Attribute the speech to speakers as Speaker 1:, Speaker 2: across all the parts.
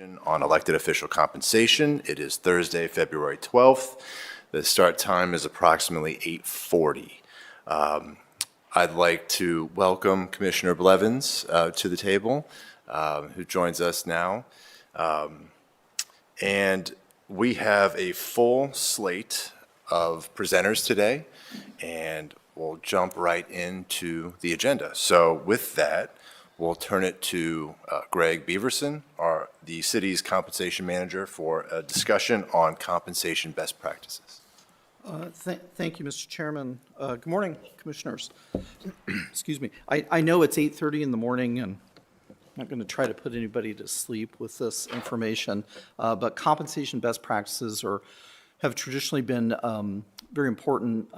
Speaker 1: On elected official compensation. It is Thursday, February 12th. The start time is approximately 8:40. I'd like to welcome Commissioner Blevins to the table, who joins us now. And we have a full slate of presenters today, and we'll jump right into the agenda. So with that, we'll turn it to Greg Beaverson, the city's compensation manager, for a discussion on compensation best practices.
Speaker 2: Thank you, Mr. Chairman. Good morning, Commissioners. Excuse me. I know it's 8:30 in the morning, and I'm not going to try to put anybody to sleep with this information, but compensation best practices have traditionally been very important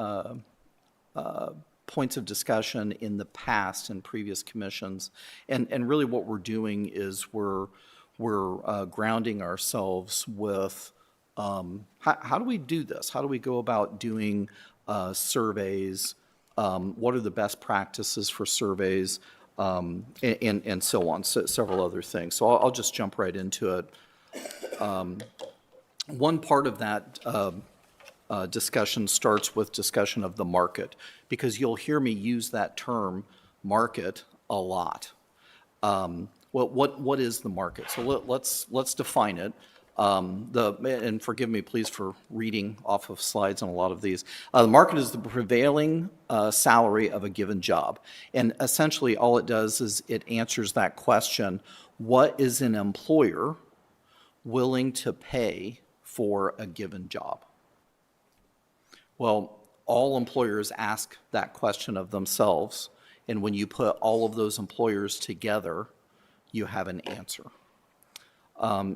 Speaker 2: points of discussion in the past in previous commissions. And really what we're doing is we're grounding ourselves with how do we do this? How do we go about doing surveys? What are the best practices for surveys? And so on, so several other things. So I'll just jump right into it. One part of that discussion starts with discussion of the market, because you'll hear me use that term market a lot. Well, what is the market? So let's define it. And forgive me, please, for reading off of slides on a lot of these. The market is the prevailing salary of a given job. And essentially all it does is it answers that question: what is an employer willing to pay for a given job? Well, all employers ask that question of themselves, and when you put all of those employers together, you have an answer.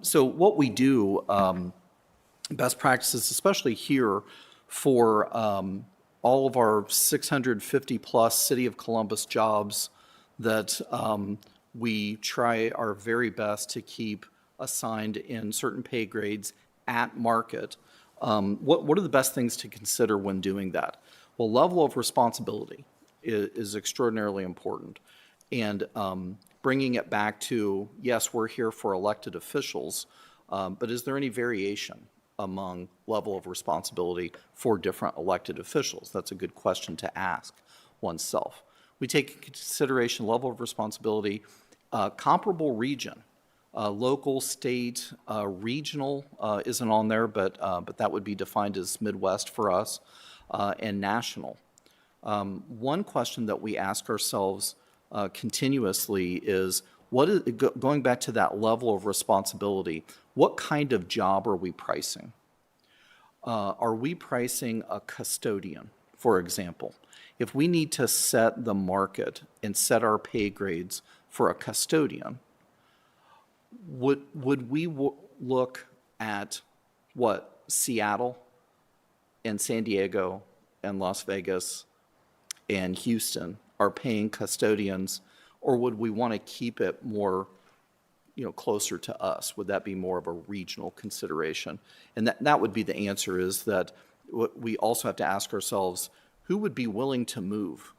Speaker 2: So what we do, best practices, especially here for all of our 650 plus City of Columbus jobs that we try our very best to keep assigned in certain pay grades at market. What are the best things to consider when doing that? Well, level of responsibility is extraordinarily important. And bringing it back to, yes, we're here for elected officials, but is there any variation among level of responsibility for different elected officials? That's a good question to ask oneself. We take into consideration level of responsibility, comparable region. Local, state, regional isn't on there, but that would be defined as Midwest for us, and national. One question that we ask ourselves continuously is, going back to that level of responsibility, what kind of job are we pricing? Are we pricing a custodian, for example? If we need to set the market and set our pay grades for a custodian, would we look at what Seattle and San Diego and Las Vegas and Houston are paying custodians, or would we want to keep it more, closer to us? Would that be more of a regional consideration? And that would be the answer, is that we also have to ask ourselves, who would be willing to move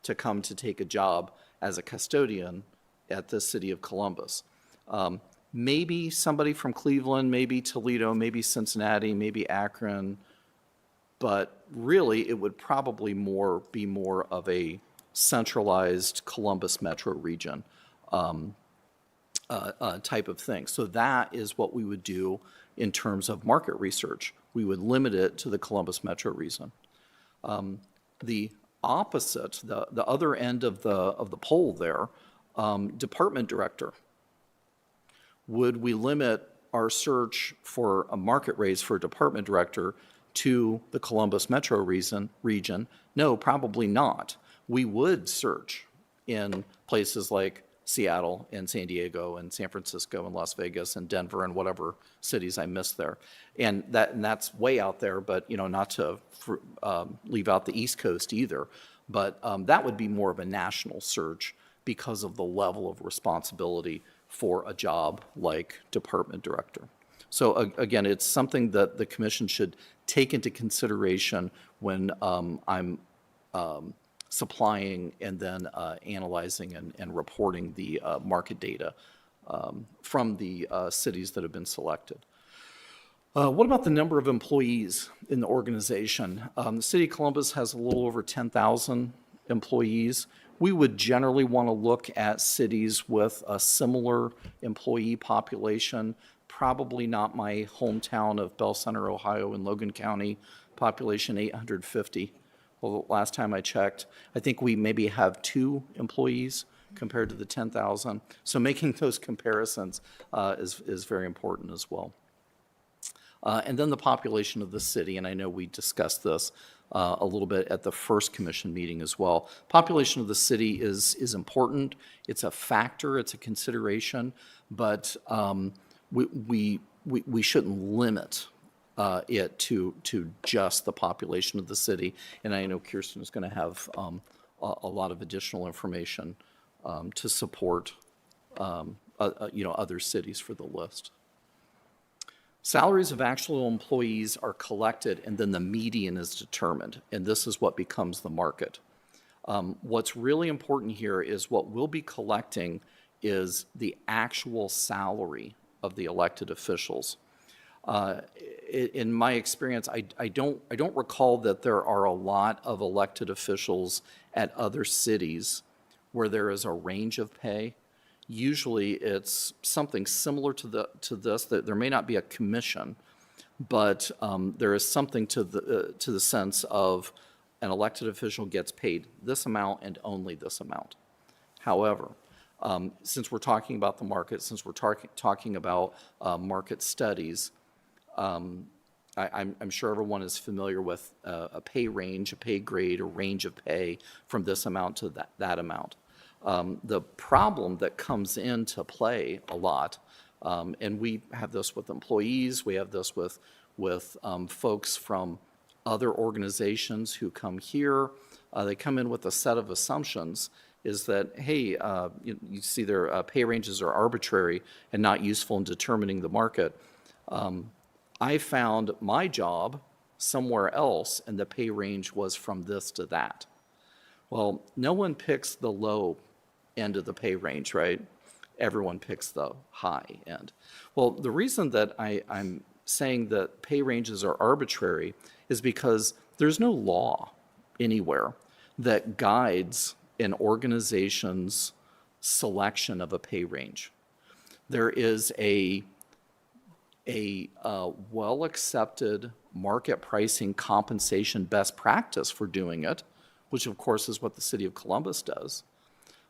Speaker 2: to come to take a job as a custodian at the City of Columbus? Maybe somebody from Cleveland, maybe Toledo, maybe Cincinnati, maybe Akron, but really it would probably be more of a centralized Columbus metro region type of thing. So that is what we would do in terms of market research. We would limit it to the Columbus metro region. The opposite, the other end of the pole there, department director. Would we limit our search for a market raise for a department director to the Columbus metro region? No, probably not. We would search in places like Seattle and San Diego and San Francisco and Las Vegas and Denver and whatever cities I missed there. And that's way out there, but not to leave out the East Coast either. But that would be more of a national search because of the level of responsibility for a job like department director. So again, it's something that the commission should take into consideration when I'm supplying and then analyzing and reporting the market data from the cities that have been selected. What about the number of employees in the organization? The City of Columbus has a little over 10,000 employees. We would generally want to look at cities with a similar employee population, probably not my hometown of Bell Center, Ohio, in Logan County, population 850. Well, the last time I checked, I think we maybe have 2 employees compared to the 10,000. So making those comparisons is very important as well. And then the population of the city, and I know we discussed this a little bit at the first commission meeting as well. Population of the city is important. It's a factor, it's a consideration, but we shouldn't limit it to just the population of the city. And I know Kirsten is going to have a lot of additional information to support other cities for the list. Salaries of actual employees are collected, and then the median is determined, and this is what becomes the market. What's really important here is what we'll be collecting is the actual salary of the elected officials. In my experience, I don't recall that there are a lot of elected officials at other cities where there is a range of pay. Usually it's something similar to this, that there may not be a commission, but there is something to the sense of an elected official gets paid this amount and only this amount. However, since we're talking about the market, since we're talking about market studies, I'm sure everyone is familiar with a pay range, a pay grade, a range of pay from this amount to that amount. The problem that comes into play a lot, and we have this with employees, we have this with folks from other organizations who come here. They come in with a set of assumptions, is that, hey, you see their pay ranges are arbitrary and not useful in determining the market. I found my job somewhere else, and the pay range was from this to that. Well, no one picks the low end of the pay range, right? Everyone picks the high end. Well, the reason that I'm saying that pay ranges are arbitrary is because there's no law anywhere that guides an organization's selection of a pay range. There is a well-accepted market pricing compensation best practice for doing it, which of course is what the City of Columbus does.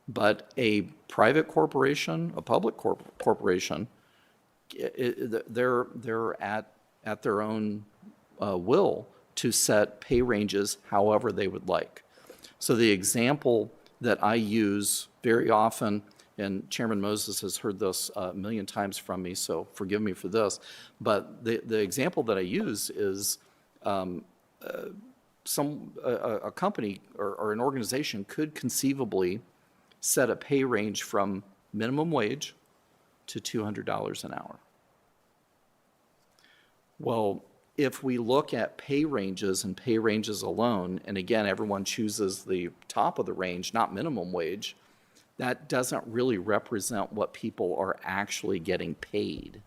Speaker 2: But a private corporation, a public corporation, they're at their own will to set pay ranges however they would like. So the example that I use very often, and Chairman Moses has heard this a million times from me, so forgive me for this, but the example that I use is a company or an organization could conceivably set a pay range from minimum wage to $200 an hour. Well, if we look at pay ranges and pay ranges alone, and again, everyone chooses the top of the range, not minimum wage, that doesn't really represent what people are actually getting paid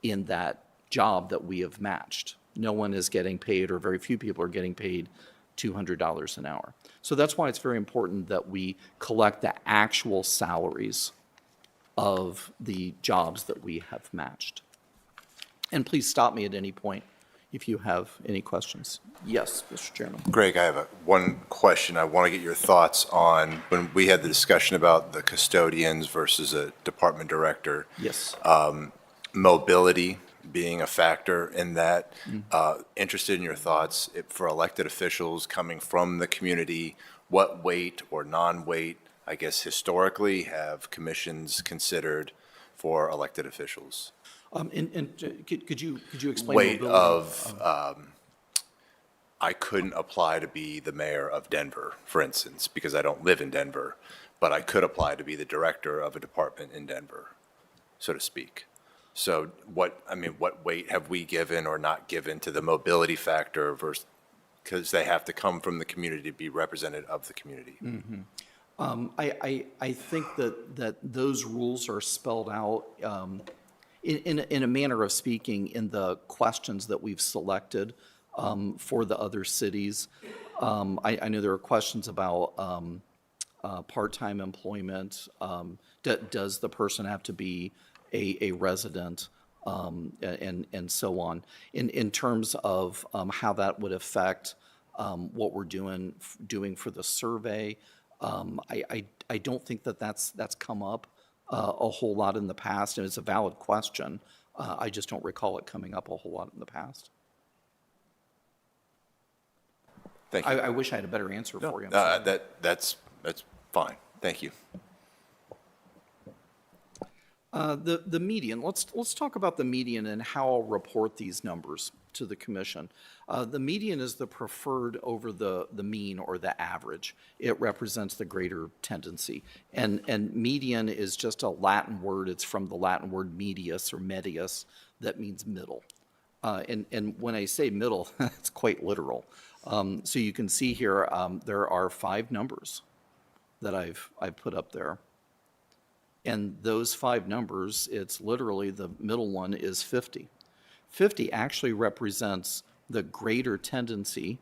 Speaker 2: in that job that we have matched. No one is getting paid, or very few people are getting paid $200 an hour. So that's why it's very important that we collect the actual salaries of the jobs that we have matched. And please stop me at any point if you have any questions. Yes, Mr. Chairman.
Speaker 1: Greg, I have one question. I want to get your thoughts on when we had the discussion about the custodians versus a department director.
Speaker 2: Yes.
Speaker 1: Mobility being a factor in that. Interested in your thoughts for elected officials coming from the community, what weight or non-weight, I guess historically, have commissions considered for elected officials?
Speaker 2: Could you explain?
Speaker 1: Weight
Speaker 2: mobility?
Speaker 1: of, I couldn't apply to be the mayor of Denver, for instance, because I don't live in Denver, but I could apply to be the director of a department in Denver, so to speak. So what weight have we given or not given to the mobility factor versus, because they have to come from the community to be representative of the community?
Speaker 2: I think that those rules are spelled out in a manner of speaking in the questions that we've selected for the other cities. I know there are questions about part-time employment. Does the person have to be a resident? And so on. In terms of how that would affect what we're doing for the survey, I don't think that that's come up a whole lot in the past, and it's a valid question. I just don't recall it coming up a whole lot in the past.
Speaker 1: Thank you.
Speaker 2: I wish I had a better answer for you.
Speaker 1: That's fine. Thank you.
Speaker 2: The median, let's talk about the median and how I'll report these numbers to the commission. The median is the preferred over the mean or the average. It represents the greater tendency. And median is just a Latin word. It's from the Latin word medius or medius that means middle. And when I say middle, it's quite literal. So you can see here, there are 5 numbers that I've put up there. And those 5 numbers, it's literally the middle one is 50. 50 actually represents the greater tendency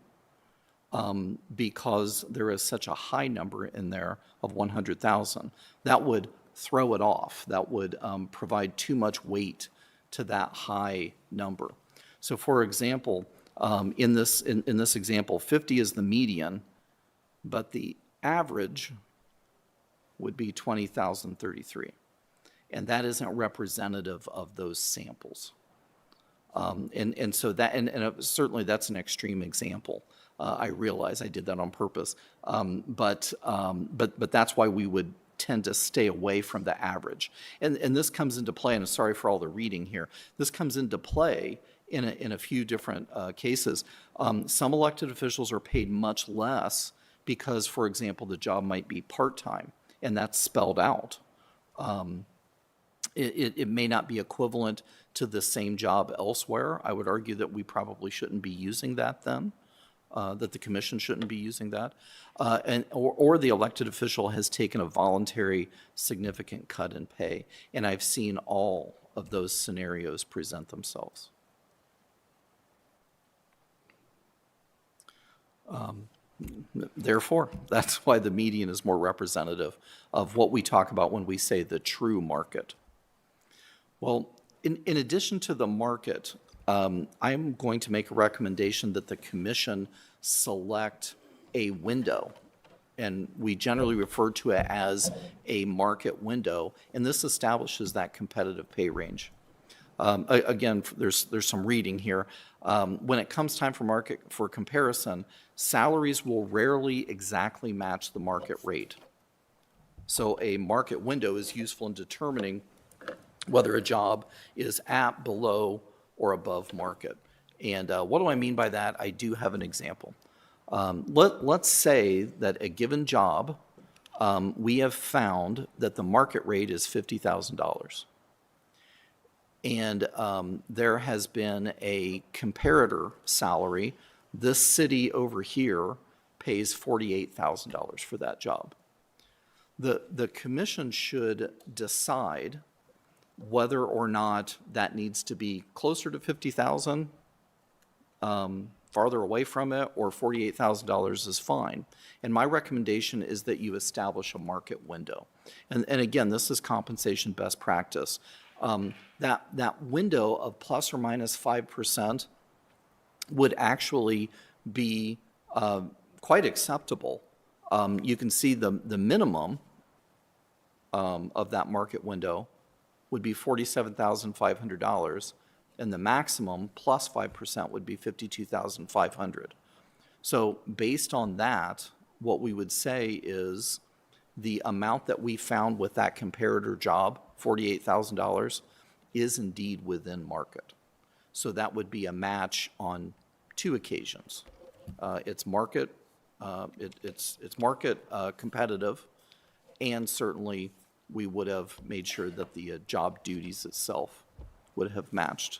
Speaker 2: because there is such a high number in there of 100,000. That would throw it off. That would provide too much weight to that high number. So for example, in this example, 50 is the median, but the average would be 20,033. And that isn't representative of those samples. And so that, and certainly that's an extreme example. I realize I did that on purpose. But that's why we would tend to stay away from the average. And this comes into play, and I'm sorry for all the reading here. This comes into play in a few different cases. Some elected officials are paid much less because, for example, the job might be part-time. And that's spelled out. It may not be equivalent to the same job elsewhere. I would argue that we probably shouldn't be using that then, that the commission shouldn't be using that. Or the elected official has taken a voluntary significant cut in pay. And I've seen all of those scenarios present themselves. Therefore, that's why the median is more representative of what we talk about when we say the true market. Well, in addition to the market, I'm going to make a recommendation that the commission select a window. And we generally refer to it as a market window, and this establishes that competitive pay range. Again, there's some reading here. When it comes time for comparison, salaries will rarely exactly match the market rate. So a market window is useful in determining whether a job is at, below, or above market. And what do I mean by that? I do have an example. Let's say that a given job, we have found that the market rate is $50,000. And there has been a comparator salary. This city over here pays $48,000 for that job. The commission should decide whether or not that needs to be closer to $50,000, farther away from it, or $48,000 is fine. And my recommendation is that you establish a market window. And again, this is compensation best practice. That window of plus or minus 5% would actually be quite acceptable. You can see the minimum of that market window would be $47,500, and the maximum plus 5% would be $52,500. So based on that, what we would say is the amount that we found with that comparator job, $48,000, is indeed within market. So that would be a match on 2 occasions. It's market, it's market competitive, and certainly we would have made sure that the job duties itself would have matched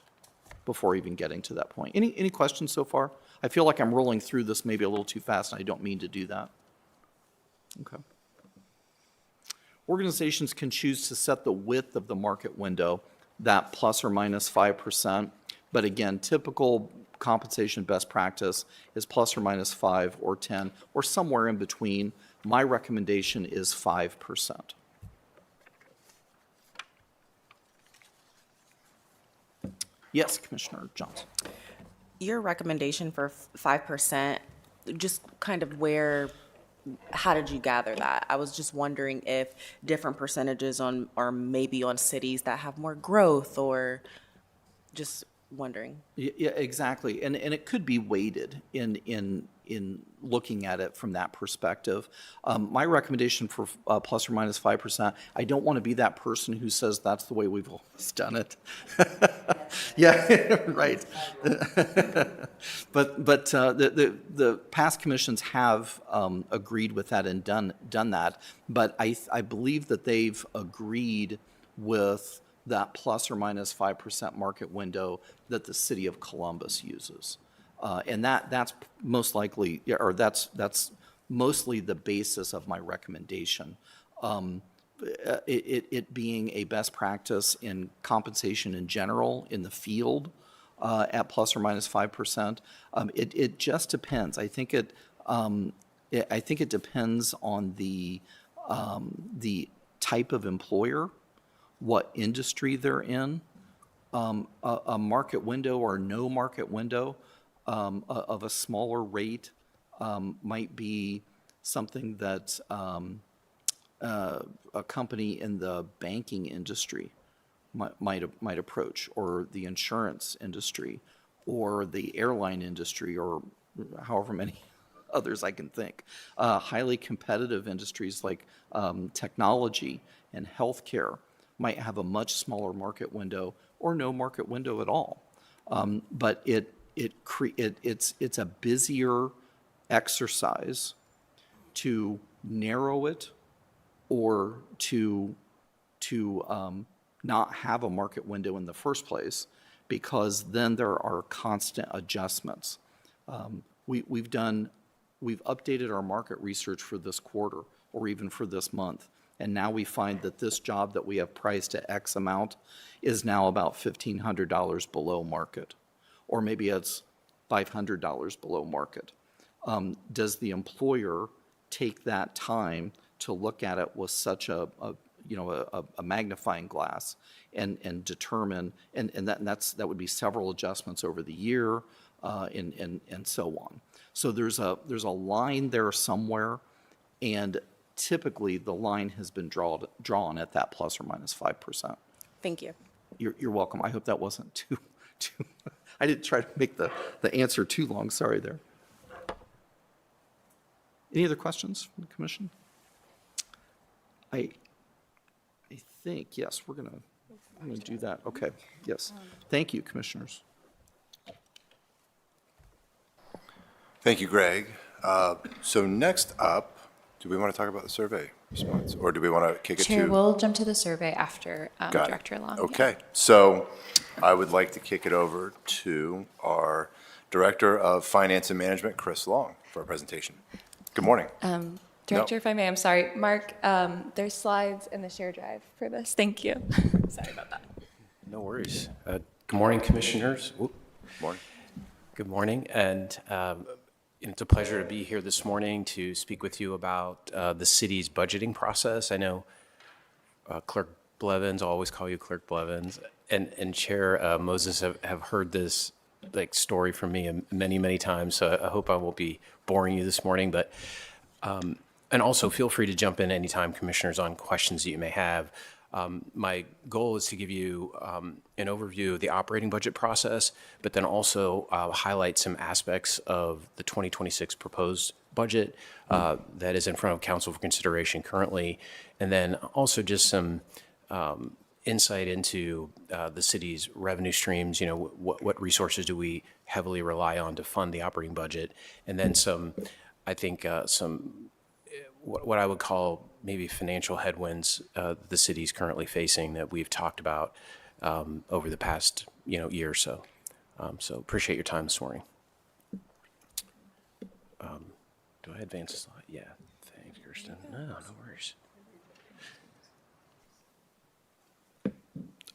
Speaker 2: before even getting to that point. Any questions so far? I feel like I'm rolling through this maybe a little too fast, and I don't mean to do that. Okay. Organizations can choose to set the width of the market window, that plus or minus 5%. But again, typical compensation best practice is plus or minus 5 or 10 or somewhere in between. My recommendation is 5%. Yes, Commissioner Johnson.
Speaker 3: Your recommendation for 5%, just kind of how did you gather that? I was just wondering if different percentages are maybe on cities that have more growth, or just wondering.
Speaker 2: Yeah, exactly. And it could be weighted in looking at it from that perspective. My recommendation for plus or minus 5%, I don't want to be that person who says that's the way we've always done it. Yeah, right. But the past commissions have agreed with that and done that. But I believe that they've agreed with that plus or minus 5% market window that the city of Columbus uses. And that's most likely, or that's mostly the basis of my recommendation. It being a best practice in compensation in general in the field at plus or minus 5%. It just depends. I think it depends on the type of employer, what industry they're in. A market window or no market window of a smaller rate might be something that a company in the banking industry might approach, or the insurance industry, or the airline industry, or however many others I can think. Highly competitive industries like technology and healthcare might have a much smaller market window or no market window at all. But it's a busier exercise to narrow it or to not have a market window in the first place, because then there are constant adjustments. We've updated our market research for this quarter or even for this month. And now we find that this job that we have priced at X amount is now about $1,500 below market, or maybe it's $500 below market. Does the employer take that time to look at it with such a magnifying glass and determine, and that would be several adjustments over the year, and so on. So there's a line there somewhere, and typically the line has been drawn at that plus or minus 5%.
Speaker 3: Thank you.
Speaker 2: You're welcome. I hope that wasn't too I didn't try to make the answer too long. Sorry there. Any other questions from the commission? I think, yes, I'm gonna do that. Okay, yes. Thank you, commissioners.
Speaker 1: Thank you, Greg. So next up, do we want to talk about the survey response, or do we want to kick it to?
Speaker 4: Chair, we'll jump to the survey after
Speaker 1: Got it.
Speaker 4: Director Long.
Speaker 1: Okay, so I would like to kick it over to our Director of Finance and Management, Chris Long, for a presentation. Good morning.
Speaker 4: Director, if I may, I'm sorry. Mark, there's slides in the share drive for this. Thank you. Sorry about that.
Speaker 5: No worries. Good morning, commissioners. Oop.
Speaker 1: Morning.
Speaker 5: Good morning, and it's a pleasure to be here this morning to speak with you about the city's budgeting process. I know Clerk Blevins, I'll always call you Clerk Blevins, and Chair Moses have heard this story from me many, many times, so I hope I won't be boring you this morning. But and also feel free to jump in anytime, commissioners, on questions that you may have. My goal is to give you an overview of the operating budget process, but then also highlight some aspects of the 2026 proposed budget that is in front of council for consideration currently, and then also just some insight into the city's revenue streams. What resources do we heavily rely on to fund the operating budget, and then some what I would call maybe financial headwinds the city's currently facing that we've talked about over the past year or so. So appreciate your time this morning. Do I advance the slide? Yeah. Thanks, Kirsten. No worries.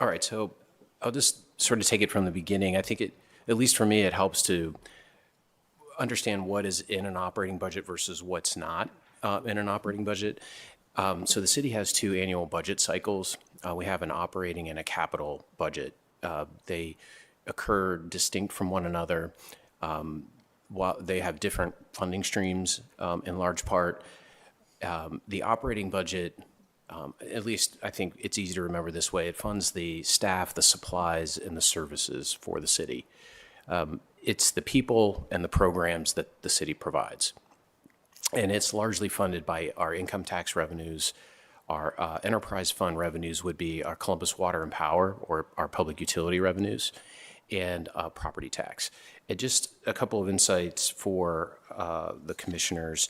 Speaker 5: All right, so I'll just sort of take it from the beginning. I think at least for me, it helps to understand what is in an operating budget versus what's not in an operating budget. So the city has two annual budget cycles. We have an operating and a capital budget. They occur distinct from one another. While they have different funding streams in large part. The operating budget, at least I think it's easy to remember this way, it funds the staff, the supplies, and the services for the city. It's the people and the programs that the city provides. And it's largely funded by our income tax revenues. Our enterprise fund revenues would be our Columbus Water and Power, or our public utility revenues, and property tax. And just a couple of insights for the commissioners.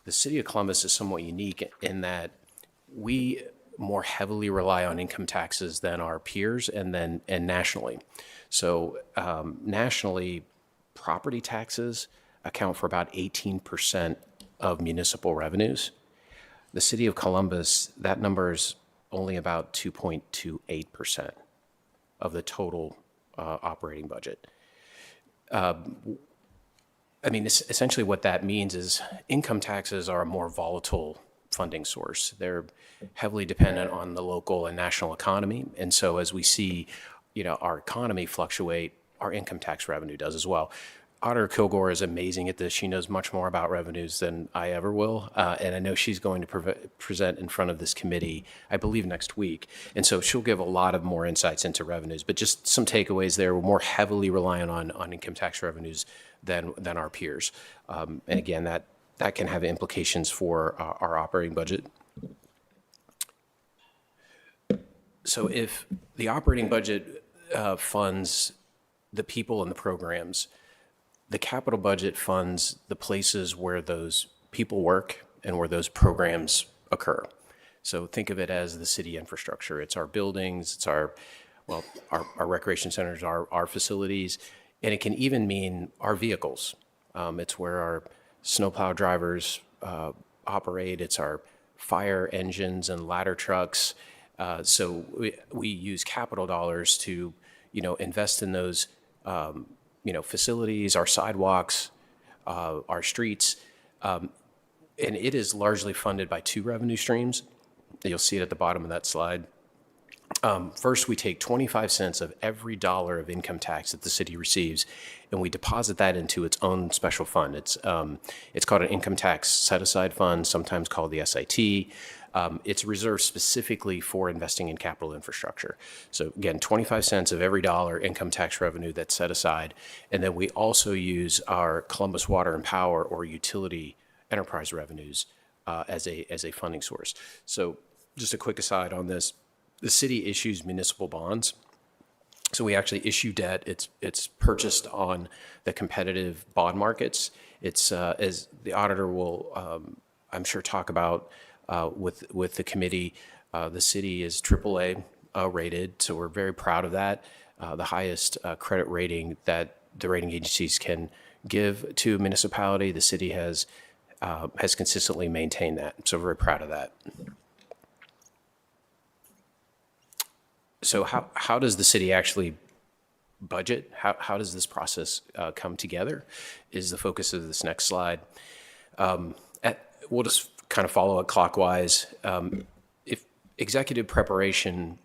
Speaker 5: The city of Columbus is somewhat unique in that we more heavily rely on income taxes than our peers and nationally. So nationally, property taxes account for about 18% of municipal revenues. The city of Columbus, that number is only about 2.28% of the total operating budget. I mean, essentially what that means is income taxes are a more volatile funding source. They're heavily dependent on the local and national economy. And so as we see, our economy fluctuate, our income tax revenue does as well. Auditor Kilgore is amazing at this. She knows much more about revenues than I ever will. And I know she's going to present in front of this committee, I believe, next week. And so she'll give a lot of more insights into revenues. But just some takeaways there. We're more heavily reliant on income tax revenues than our peers. And again, that can have implications for our operating budget. So if the operating budget funds the people and the programs, the capital budget funds the places where those people work and where those programs occur. So think of it as the city infrastructure. It's our buildings, it's our recreation centers, our facilities, and it can even mean our vehicles. It's where our snowplow drivers operate. It's our fire engines and ladder trucks. So we use capital dollars to, invest in those facilities, our sidewalks, our streets. And it is largely funded by two revenue streams. You'll see it at the bottom of that slide. First, we take 25 cents of every dollar of income tax that the city receives, and we deposit that into its own special fund. It's called an income tax set-aside fund, sometimes called the SIT. It's reserved specifically for investing in capital infrastructure. So again, 25 cents of every dollar income tax revenue that's set aside. And then we also use our Columbus Water and Power, or utility enterprise revenues as a funding source. So just a quick aside on this. The city issues municipal bonds. So we actually issue debt. It's purchased on the competitive bond markets. It's as the auditor will, I'm sure, talk about with the committee. The city is AAA rated, so we're very proud of that. The highest credit rating that the rating agencies can give to a municipality. The city has consistently maintained that, so we're very proud of that. So how does the city actually budget? How does this process come together is the focus of this next slide. We'll just kind of follow it clockwise. If executive preparation,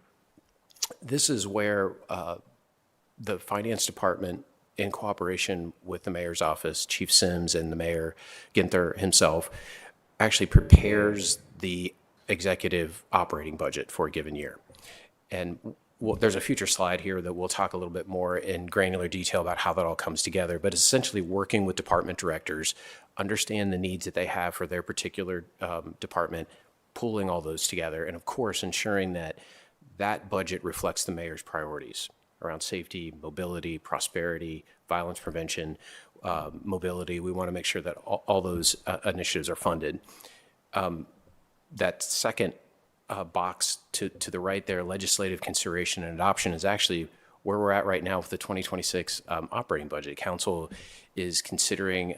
Speaker 5: this is where the finance department, in cooperation with the mayor's office, Chief Sims, and the mayor, Ginther himself, actually prepares the executive operating budget for a given year. And there's a future slide here that we'll talk a little bit more in granular detail about how that all comes together, but it's essentially working with department directors, understand the needs that they have for their particular department, pulling all those together, and of course, ensuring that that budget reflects the mayor's priorities around safety, mobility, prosperity, violence prevention, mobility. We want to make sure that all those initiatives are funded. That second box to the right there, legislative consideration and adoption, is actually where we're at right now with the 2026 operating budget. Council is considering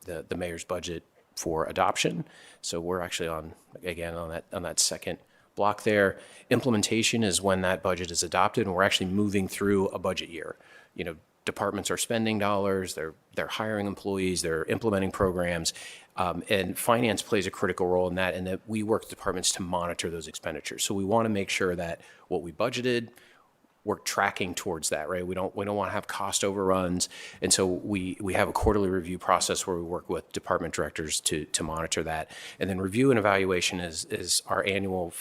Speaker 5: the mayor's budget for adoption. So we're actually on that second block there. Implementation is when that budget is adopted and we're actually moving through a budget year. You know, departments are spending dollars, they're hiring employees, they're implementing programs, and finance plays a critical role in that, and that we work with departments to monitor those expenditures. So we want to make sure that what we budgeted, we're tracking towards that, right? We don't want to have cost overruns, and so we have a quarterly review process where we work with department directors to monitor that, and then review and evaluation is our annual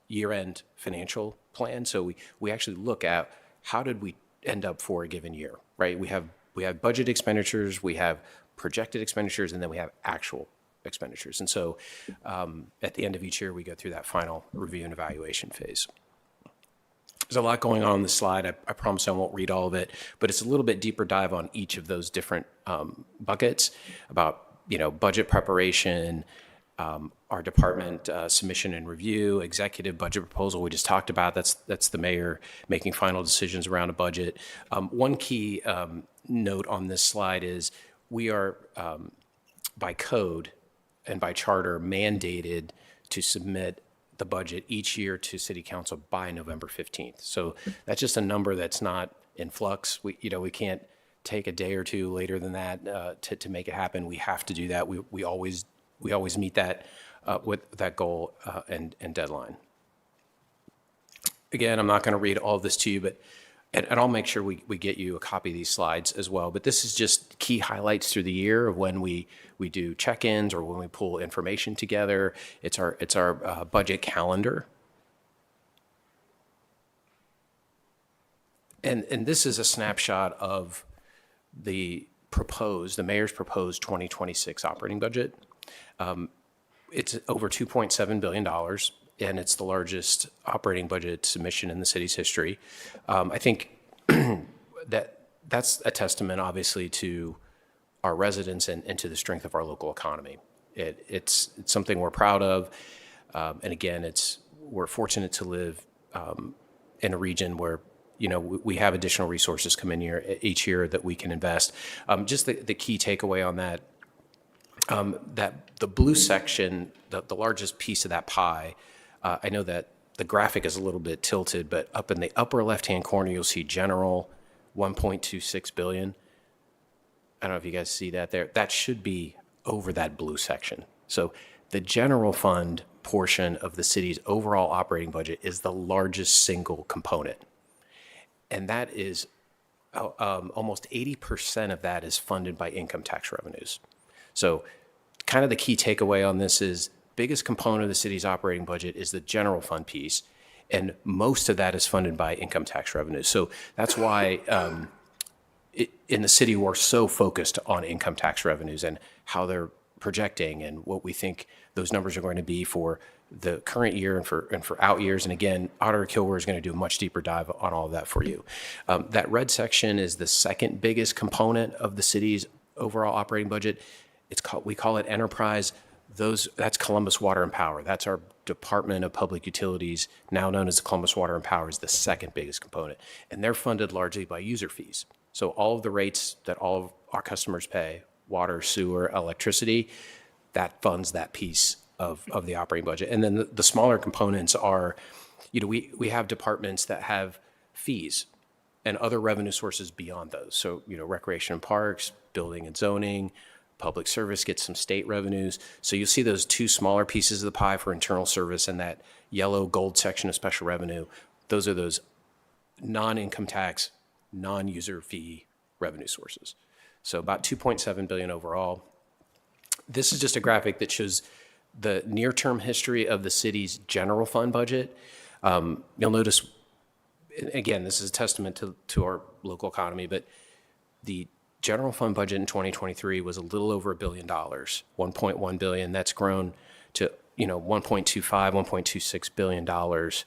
Speaker 5: year-end financial plan. So we actually look at how did we end up for a given year, right? We have budget expenditures, we have projected expenditures, and then we have actual expenditures. And so at the end of each year, we go through that final review and evaluation phase. There's a lot going on this slide. I promise I won't read all of it, but it's a little bit deeper dive on each of those different buckets about, you know, budget preparation, our department submission and review, executive budget proposal we just talked about. That's the mayor making final decisions around a budget. One key note on this slide is we are, by code and by charter, mandated to submit the budget each year to City Council by November 15th. So that's just a number that's not in flux. We can't take a day or two later than that to make it happen. We have to do that. We always meet that with that goal and deadline. Again, I'm not going to read all of this to you, but and I'll make sure we get you a copy of these slides as well. But this is just key highlights through the year of when we do check-ins or when we pull information together. It's our budget calendar. And this is a snapshot of the mayor's proposed 2026 operating budget. It's over $2.7 billion, and it's the largest operating budget submission in the city's history. I think that's a testament, obviously, to our residents and to the strength of our local economy. It's something we're proud of, and again, we're fortunate to live in a region where, you know, we have additional resources come in here each year that we can invest. Just the key takeaway on that. That the blue section, the largest piece of that pie, I know that the graphic is a little bit tilted, but up in the upper left-hand corner, you'll see general, 1.26 billion. I don't know if you guys see that there. That should be over that blue section. So the general fund portion of the city's overall operating budget is the largest single component. And that is almost 80% of that is funded by income tax revenues. So kind of the key takeaway on this is biggest component of the city's operating budget is the general fund piece, and most of that is funded by income tax revenues. So that's why in the city we're so focused on income tax revenues and how they're projecting and what we think those numbers are going to be for the current year and for out years. And again, Auditor Kilgore is going to do a much deeper dive on all of that for you. That red section is the second biggest component of the city's overall operating budget. We call it enterprise. That's Columbus Water and Power. That's our Department of Public Utilities, now known as Columbus Water and Power, is the second biggest component. And they're funded largely by user fees. So all of the rates that all of our customers pay, water, sewer, electricity, that funds that piece of the operating budget. And then the smaller components are, you know, we have departments that have fees and other revenue sources beyond those. So, you know, recreation and parks, building and zoning, public service gets some state revenues. So you'll see those two smaller pieces of the pie for internal service and that yellow gold section of special revenue. Those are those non-income tax, non-user fee revenue sources. So about 2.7 billion overall. This is just a graphic that shows the near-term history of the city's general fund budget. You'll notice, again, this is a testament to our local economy, but the general fund budget in 2023 was a little over $1 billion, 1.1 billion. That's grown to, you know, 1.25, 1.26 billion dollars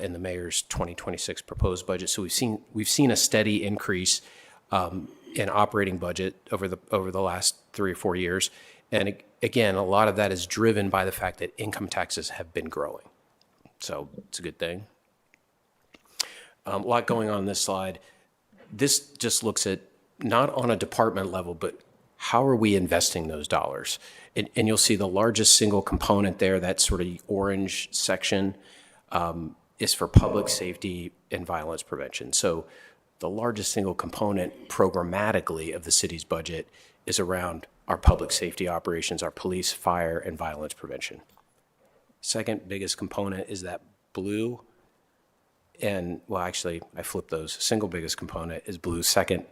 Speaker 5: in the mayor's 2026 proposed budget. So we've seen a steady increase in operating budget over the last 3 or 4 years. And again, a lot of that is driven by the fact that income taxes have been growing. So it's a good thing. A lot going on this slide. This just looks at not on a department level, but how are we investing those dollars? And you'll see the largest single component there, that sort of orange section, is for public safety and violence prevention. So the largest single component programmatically of the city's budget is around our public safety operations, our police, fire, and violence prevention. Second biggest component is that blue. And, well, actually, I flipped those. Single biggest component is blue. Second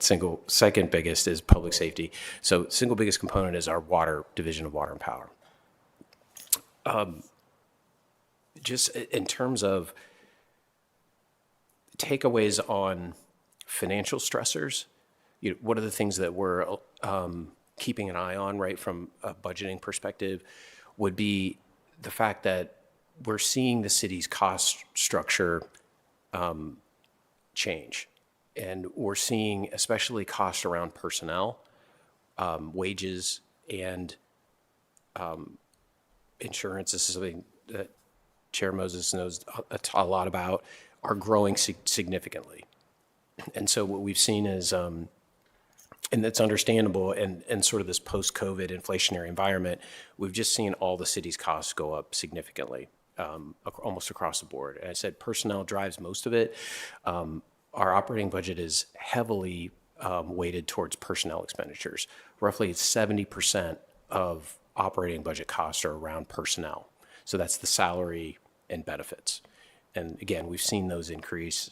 Speaker 5: biggest is public safety. So single biggest component is our water, Division of Water and Power. Just in terms of takeaways on financial stressors, what are the things that we're keeping an eye on, right, from a budgeting perspective, would be the fact that we're seeing the city's cost structure change. And we're seeing especially costs around personnel, wages, and insurance. This is something that Chair Moses knows a lot about, are growing significantly. And so what we've seen is, and it's understandable, and sort of this post-COVID inflationary environment, we've just seen all the city's costs go up significantly, almost across the board. And I said personnel drives most of it. Our operating budget is heavily weighted towards personnel expenditures. Roughly 70% of operating budget costs are around personnel. So that's the salary and benefits. And again, we've seen those increase.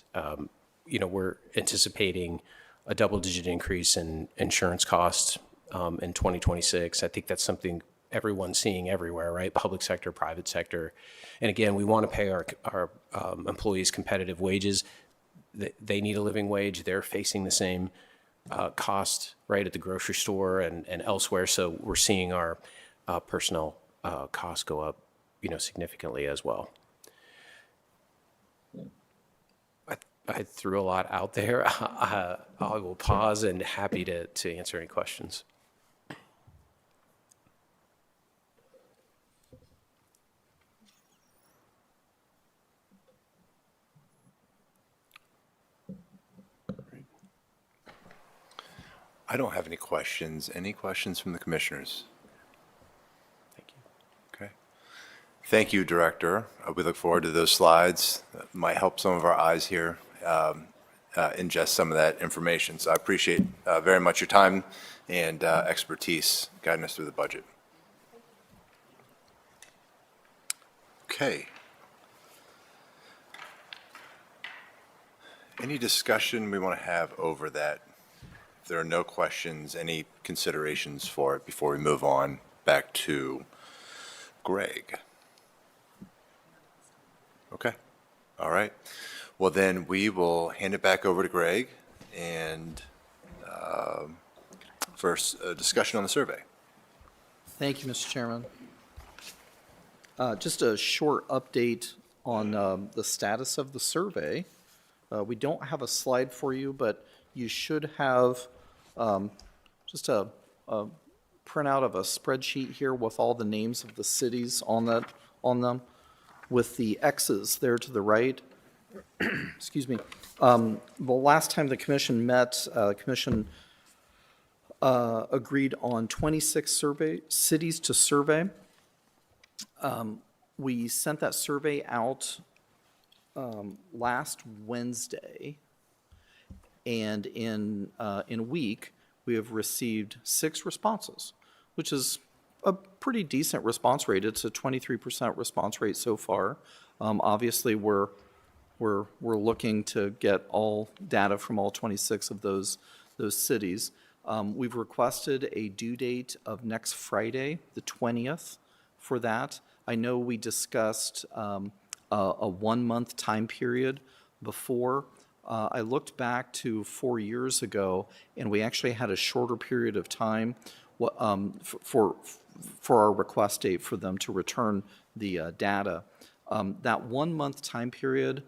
Speaker 5: We're anticipating a double-digit increase in insurance costs in 2026. I think that's something everyone's seeing everywhere, right? Public sector, private sector. And again, we want to pay our employees competitive wages. They need a living wage. They're facing the same cost, right, at the grocery store and elsewhere. So we're seeing our personnel costs go up, significantly as well. I threw a lot out there. I will pause and happy to answer any questions.
Speaker 1: I don't have any questions. Any questions from the commissioners?
Speaker 5: Thank you.
Speaker 1: Okay. Thank you, Director. We look forward to those slides. That might help some of our eyes here ingest some of that information. So I appreciate very much your time and expertise guiding us through the budget. Okay. Any discussion we want to have over that? If there are no questions, any considerations for it before we move on back to Greg? Okay. All right. Well, then we will hand it back over to Greg and first a discussion on the survey.
Speaker 2: Thank you, Mr. Chairman. Just a short update on the status of the survey. We don't have a slide for you, but you should have just a printout of a spreadsheet here with all the names of the cities on them, with the X's there to the right. Excuse me. The last time the commission met, the commission agreed on 26 cities to survey. We sent that survey out last Wednesday, and in a week, we have received 6 responses, which is a pretty decent response rate. It's a 23% response rate so far. Obviously, we're looking to get all data from all 26 of those cities. We've requested a due date of next Friday, the 20th, for that. I know we discussed a 1-month time period before. I looked back to 4 years ago, and we actually had a shorter period of time for our request date for them to return the data. That 1-month time period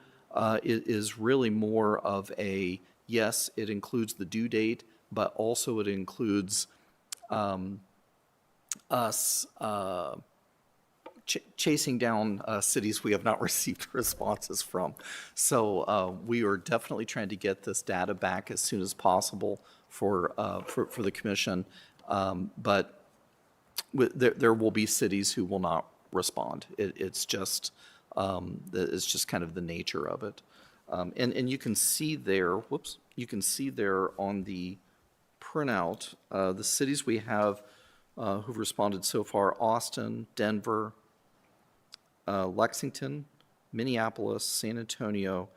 Speaker 2: is really more of a, yes, it includes the due date, but also it includes us chasing down cities we have not received responses from. So we are definitely trying to get this data back as soon as possible for the commission. But there will be cities who will not respond. It's just kind of the nature of it. And you can see there, you can see there on the printout, the cities we have who've responded so far: Austin, Denver, Lexington, Minneapolis, San Antonio,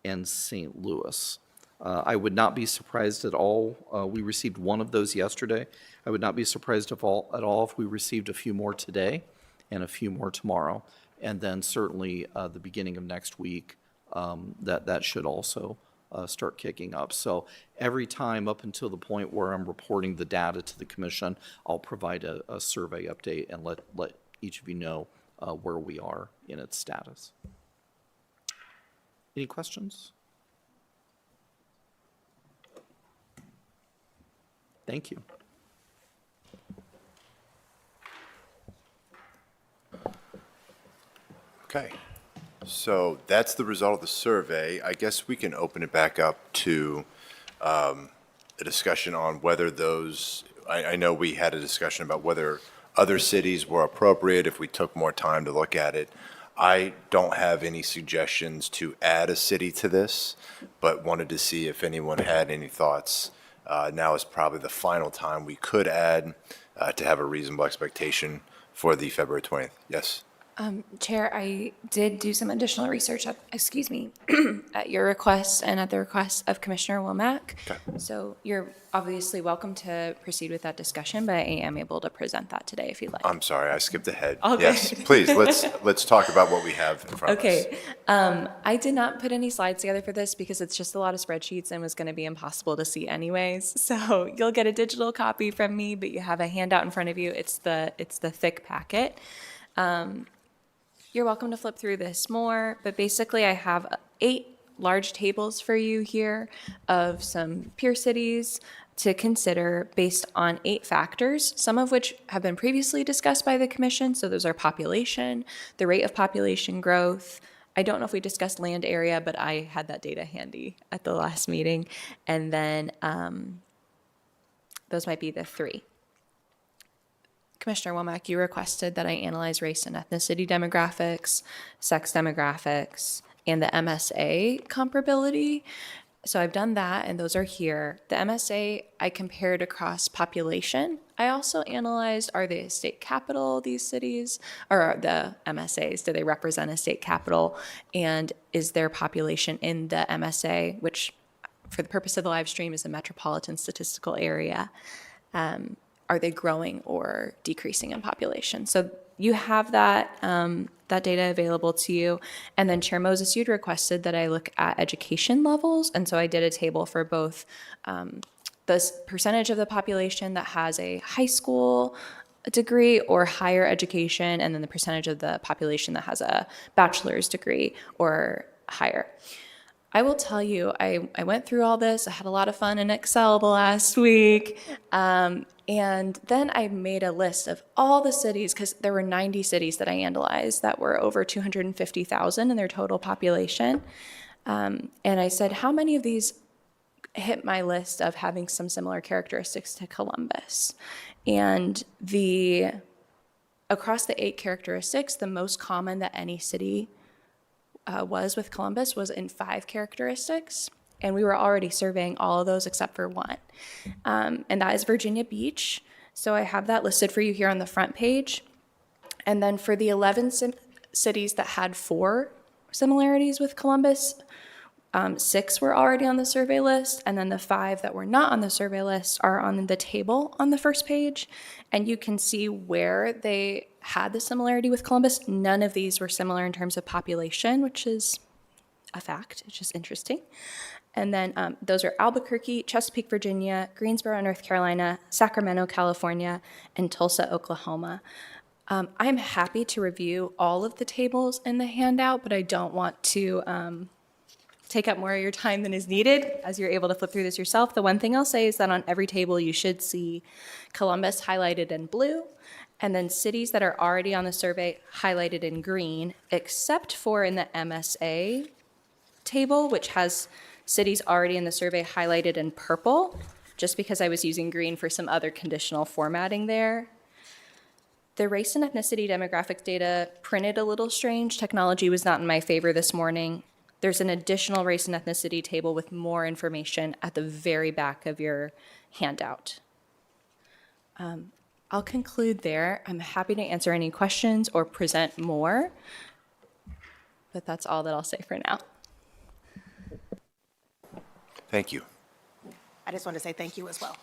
Speaker 2: and St. Louis. I would not be surprised at all. We received one of those yesterday. I would not be surprised at all if we received a few more today and a few more tomorrow. And then certainly the beginning of next week, that should also start kicking up. So every time up until the point where I'm reporting the data to the commission, I'll provide a survey update and let each of you know where we are in its status. Any questions? Thank you.
Speaker 1: Okay, so that's the result of the survey. I guess we can open it back up to a discussion on whether those, I know we had a discussion about whether other cities were appropriate if we took more time to look at it. I don't have any suggestions to add a city to this, but wanted to see if anyone had any thoughts. Now is probably the final time we could add to have a reasonable expectation for the February 20th. Yes?
Speaker 4: Chair, I did do some additional research, at your request and at the request of Commissioner Womack.
Speaker 1: Okay.
Speaker 4: So you're obviously welcome to proceed with that discussion, but I am able to present that today if you'd like.
Speaker 1: I'm sorry, I skipped ahead.
Speaker 4: Okay.
Speaker 1: Yes, please, let's talk about what we have in front of us.
Speaker 4: Okay, I did not put any slides together for this because it's just a lot of spreadsheets and was going to be impossible to see anyways. So you'll get a digital copy from me, but you have a handout in front of you. It's the thick packet. You're welcome to flip through this more, but basically I have 8 large tables for you here of some peer cities to consider based on 8 factors, some of which have been previously discussed by the commission. So those are population, the rate of population growth. I don't know if we discussed land area, but I had that data handy at the last meeting. And then those might be the 3. Commissioner Womack, you requested that I analyze race and ethnicity demographics, sex demographics, and the MSA comparability. So I've done that, and those are here. The MSA, I compared across population. I also analyzed, are they a state capital, these cities, or are the MSAs, do they represent a state capital? And is their population in the MSA, which for the purpose of the live stream is a metropolitan statistical area, are they growing or decreasing in population? So you have that data available to you. And then Chair Moses, you'd requested that I look at education levels. And so I did a table for both the percentage of the population that has a high school degree or higher education, and then the percentage of the population that has a bachelor's degree or higher. I will tell you, I went through all this. I had a lot of fun in Excel the last week. And then I made a list of all the cities, because there were 90 cities that I analyzed that were over 250,000 in their total population. And I said, how many of these hit my list of having some similar characteristics to Columbus? And across the 8 characteristics, the most common that any city was with Columbus was in 5 characteristics. And we were already surveying all of those except for 1. And that is Virginia Beach. So I have that listed for you here on the front page. And then for the 11 cities that had 4 similarities with Columbus, 6 were already on the survey list. And then the 5 that were not on the survey list are on the table on the first page. And you can see where they had the similarity with Columbus. None of these were similar in terms of population, which is a fact. It's just interesting. And then those are Albuquerque, Chesapeake, Virginia, Greensboro, North Carolina, Sacramento, California, and Tulsa, Oklahoma. I'm happy to review all of the tables in the handout, but I don't want to take up more of your time than is needed, as you're able to flip through this yourself. The one thing I'll say is that on every table, you should see Columbus highlighted in blue, and then cities that are already on the survey highlighted in green, except for in the MSA table, which has cities already in the survey highlighted in purple. just because I was using green for some other conditional formatting there. The race and ethnicity demographics data printed a little strange. Technology was not in my favor this morning. There's an additional race and ethnicity table with more information at the very back of your handout. I'll conclude there. I'm happy to answer any questions or present more, but that's all that I'll say for now.
Speaker 1: Thank you.
Speaker 6: I just want to say thank you as well.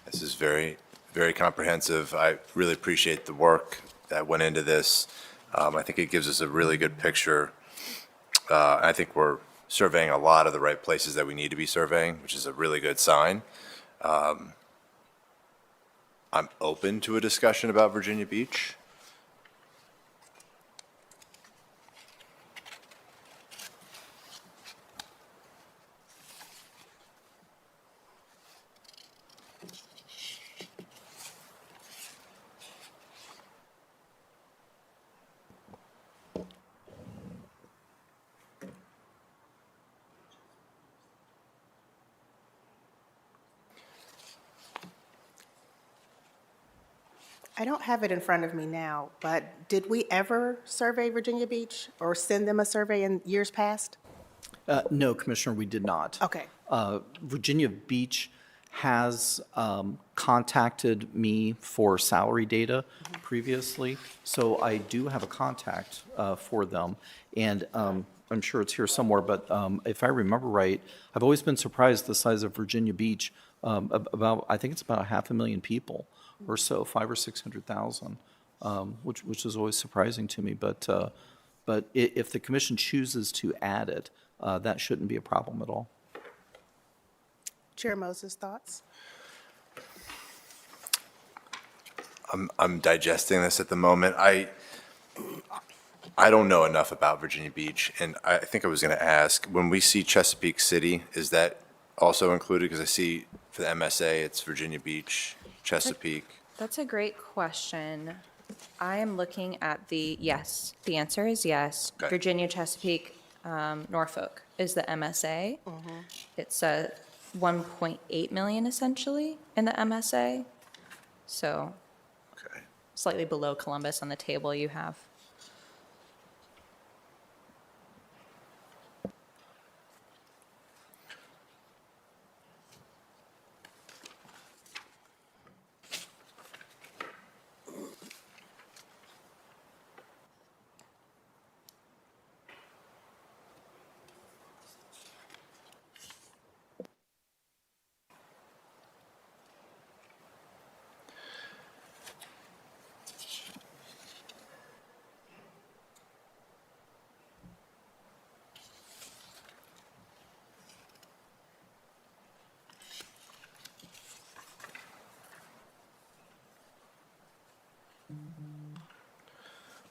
Speaker 1: This is very, very comprehensive. I really appreciate the work that went into this. I think it gives us a really good picture. I think we're surveying a lot of the right places that we need to be surveying, which is a really good sign. I'm open to a discussion about Virginia Beach.
Speaker 6: I don't have it in front of me now, but did we ever survey Virginia Beach or send them a survey in years past?
Speaker 2: No, Commissioner, we did not.
Speaker 6: Okay.
Speaker 2: Virginia Beach has contacted me for salary data previously, so I do have a contact for them. And I'm sure it's here somewhere, but if I remember right, I've always been surprised the size of Virginia Beach, I think it's about 500,000 people or so, 500,000 or 600,000, which is always surprising to me. But if the commission chooses to add it, that shouldn't be a problem at all.
Speaker 6: Chair Moses, thoughts?
Speaker 1: I'm digesting this at the moment. I don't know enough about Virginia Beach, and I think I was going to ask, when we see Chesapeake City, is that also included? Because I see for the MSA, it's Virginia Beach, Chesapeake.
Speaker 4: That's a great question. I am looking at yes, the answer is yes.
Speaker 1: Okay.
Speaker 4: Virginia, Chesapeake, Norfolk is the MSA. It's 1.8 million essentially in the MSA. So
Speaker 1: Okay.
Speaker 4: slightly below Columbus on the table you have.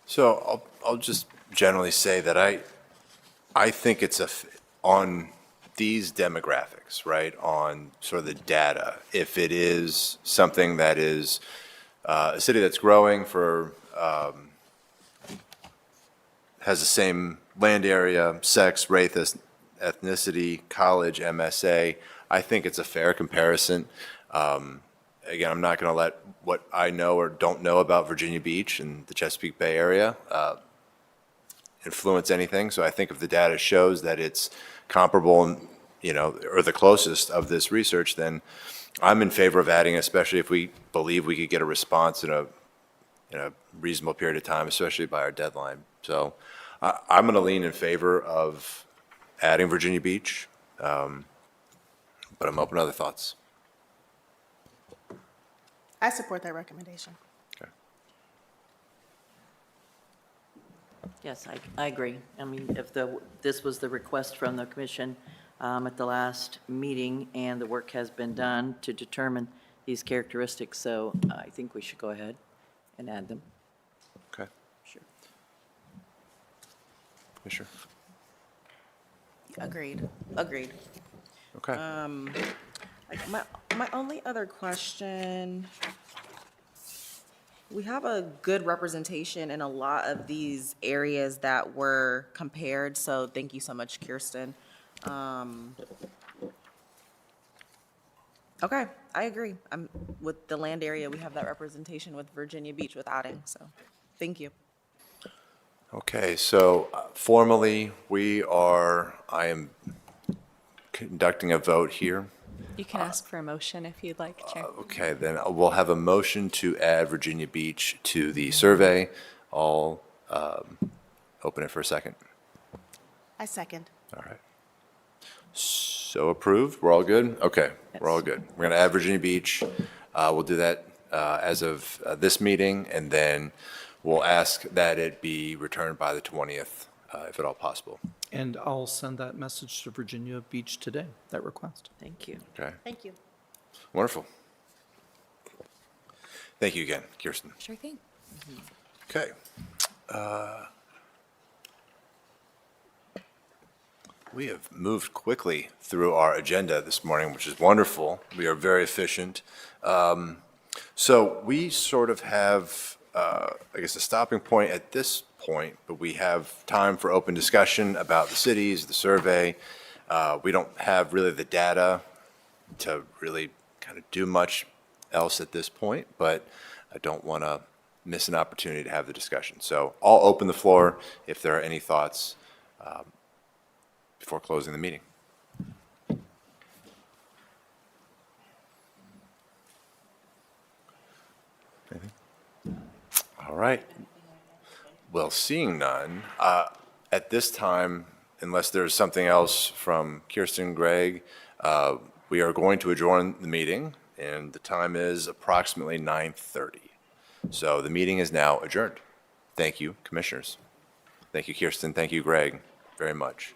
Speaker 1: So I'll just generally say that I think it's on these demographics, right, on sort of the data, if it is something that is a city that's growing has the same land area, sex, race, ethnicity, college, MSA, I think it's a fair comparison. Again, I'm not going to let what I know or don't know about Virginia Beach and the Chesapeake Bay area influence anything. So I think if the data shows that it's comparable, or the closest of this research, then I'm in favor of adding, especially if we believe we could get a response in a reasonable period of time, especially by our deadline. So I'm going to lean in favor of adding Virginia Beach, but I'm open to other thoughts.
Speaker 6: I support that recommendation.
Speaker 1: Okay.
Speaker 7: Yes, I agree. I mean, if this was the request from the commission at the last meeting, and the work has been done to determine these characteristics, so I think we should go ahead and add them.
Speaker 1: Okay.
Speaker 7: Sure.
Speaker 1: Commissioner?
Speaker 3: Agreed.
Speaker 1: Okay.
Speaker 3: My only other question, we have a good representation in a lot of these areas that were compared, so thank you so much, Kirsten. Okay, I agree. With the land area, we have that representation with Virginia Beach with outing, so, thank you.
Speaker 1: Okay, so formally, I am conducting a vote here.
Speaker 4: You can ask for a motion if you'd like, Chair.
Speaker 1: Okay, then we'll have a motion to add Virginia Beach to the survey. I'll open it for a second.
Speaker 6: I second.
Speaker 1: All right. So approved? We're all good? Okay, we're all good. We're going to add Virginia Beach. We'll do that as of this meeting, and then we'll ask that it be returned by the 20th, if at all possible.
Speaker 2: And I'll send that message to Virginia Beach today, that request.
Speaker 7: Thank you.
Speaker 1: Okay,
Speaker 6: Thank you.
Speaker 1: wonderful. Thank you again, Kirsten.
Speaker 4: Sure thing.
Speaker 1: Okay. We have moved quickly through our agenda this morning, which is wonderful. We are very efficient. So we sort of have, I guess, a stopping point at this point, but we have time for open discussion about the cities, the survey. We don't have really the data to really kind of do much else at this point, but I don't want to miss an opportunity to have the discussion. So I'll open the floor if there are any thoughts before closing the meeting. Anything? All right. Well, seeing none, at this time, unless there's something else from Kirsten, Greg, we are going to adjourn the meeting, and the time is approximately 9:30. So the meeting is now adjourned. Thank you, commissioners. Thank you, Kirsten. Thank you, Greg, very much.